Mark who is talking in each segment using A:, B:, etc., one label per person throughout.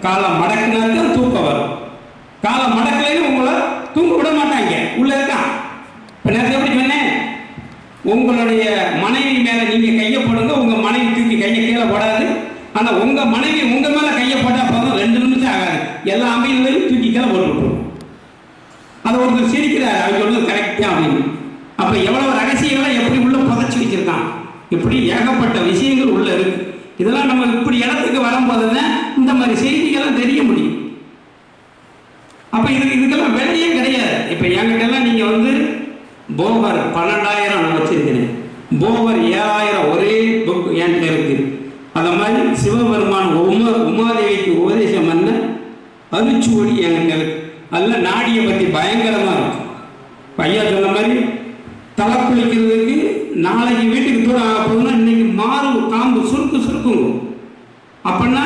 A: காலை மடக்குனாத்தான் தூக்கம் வரும். காலை மடக்கலைன்னு உங்களை தூங்க விட மாட்டாங்க, உள்ள இருக்கான். இப்போ நேரத்தை எப்படி சொன்னேன், உங்களுடைய மனைவி மேலே நீங்கள் கையை போடுங்க, உங்கள் மனைவி தூக்கி கையை கீழே போடாது. ஆனால் உங்கள் மனைவி உங்கள் மேலே கையை போட்டால் போதும், 2 நிமிஷம் ஆகாது, எல்லா அமைதியிலையும் தூக்கி கீழே போட்டு விட்டுருவோம். அதை ஒருத்தர் சிரிக்கிறார், அவங்க சொல்றது கரெக்ட் தான் அப்படின்னு. அப்போ எவ்வளவு ரகசியங்களை எப்படி உள்ள புதைச்சி வச்சிருக்கான், இப்படி ஏகப்பட்ட விஷயங்கள் உள்ள இருக்கு. இதெல்லாம் நம்ம இப்படி இடத்துக்கு வரும்போது தான் இந்த மாதிரி செய்திகள்லாம் தெரிய முடியும். அப்போ இதுக்கெல்லாம் விலையே கிடையாது. இப்போ என்கிட்டலாம் நீங்கள் வந்து போகர் 12,000 நான் வச்சிருக்கிறேன், போகர் 7,000 ஒரே புக் என்கிட்ட இருக்கு. அந்த மாதிரி சிவபெருமான் உமாதேவிக்கு உபதேசம் பண்ண அரிச்சுவடி என்கிட்ட இருக்கு. அதில் நாடியை பற்றி பயங்கரமாக இருக்கு. ஐயா சொன்ன மாதிரி தலை குளிக்கிறதுக்கு நாளைக்கு வீட்டுக்கு தூரம் ஆக போகுதுன்னா இன்னைக்கு மாறு காம்பு சுருக்கு சுருக்குங்க. அப்படின்னா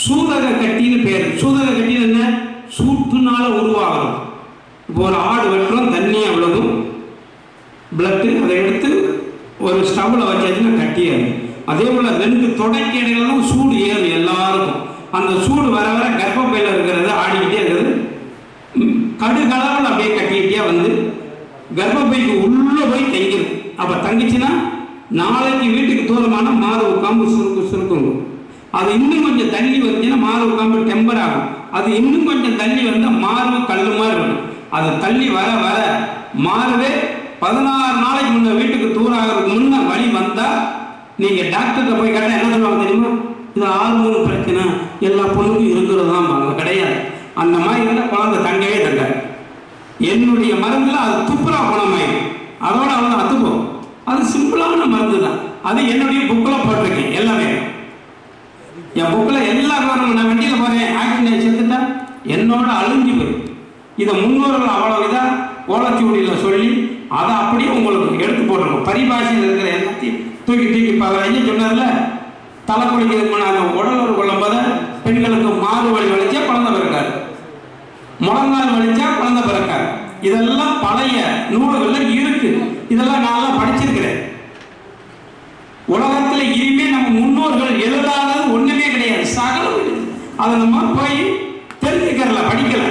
A: சூதக கட்டின்னு பேர். சூதக கட்டின்னு என்ன, சூட்டுனால உருவாகும். இப்போ ஒரு ஆடு வெட்டுறோம், தண்ணியாக விழுகும், பிளட்டு, அதை எடுத்து ஒரு ஸ்டவ்வில் வச்சாச்சுன்னா கட்டியாது. அதே போல் 2 தொடக்க இடையிலும் சூடு ஏறும் எல்லாருக்கும். அந்த சூடு வர வர கர்ப்பப்பையில் இருக்கிறது ஆடிக்கிட்டே இருக்கிறது, கடுகளவில் அப்படியே கட்டிக்கிட்டே வந்து கர்ப்பப்பைக்கு உள்ளே போய் தங்கிடும். அப்போ தங்கிச்சுன்னா நாளைக்கு வீட்டுக்கு தூரமான மாறு காம்பு சுருக்குங்க. அது இன்னும் கொஞ்சம் தள்ளி வந்துச்சுன்னா மாறு காம்பு டெம்பர் ஆகும். அது இன்னும் கொஞ்சம் தள்ளி வந்தால் மாறு கல் மாதிரி இருக்கும். அது தள்ளி வர வர மாறுவே 16 நாளைக்கு முன்ன வீட்டுக்கு தூரம் ஆகிறதுக்கு முன்ன வழி வந்தால் நீங்கள் டாக்டர்கிட்ட போய் கேட்டால் என்ன சொல்லுவாங்க தெரியுமா, இது ஹார்மோன் பிரச்சனை, எல்லா பொண்ணுக்கும் இருக்கிறது தான் கிடையாது. அந்த மாதிரி இருந்தால் குழந்தை தங்கவே தங்காது. என்னுடைய மருந்தில் அது துப்புரா குணமாயிடும், அதோட அவங்க அத்துப்போம். அது சிம்பிளான மருந்து தான். அது என்னுடைய புக்கில் போட்டிருக்கேன் எல்லாமே. என் புக்கில் எல்லா காரணமும், நான் வண்டியில் போகிறேன் ஆக்சிடென்ட் செத்துட்டா என்னோட அழிஞ்சு போய் இதை முன்னோர்கள் அவ்வளோ இதாக ஓலச்சுவடியில் சொல்லி அதை அப்படியே உங்களுக்கு எடுத்து போட்டிருக்கோம். பரிபாஷையில் இருக்கிற எல்லாத்தையும் தூக்கி இப்போ அவர் ஐயா சொன்னார்ல, தலை குளிக்கிறதுக்கு நாங்கள் உடலுறவு கொள்ளும் போது பெண்களுக்கு மாறு வலி வலிச்சா குழந்தை பிறக்காது, முழங்கால் வலிச்சா குழந்தை பிறக்காது. இதெல்லாம் பழைய நூல்களில் இருக்கு. இதெல்லாம் நான் படிச்சிருக்கிறேன். உலகத்தில் இனிமே நம்ம முன்னோர்கள் எழுதாதது ஒண்ணுமே கிடையாது, சகலம். அதை நம்ம போய் தெரிஞ்சுக்கிறல, படிக்கல.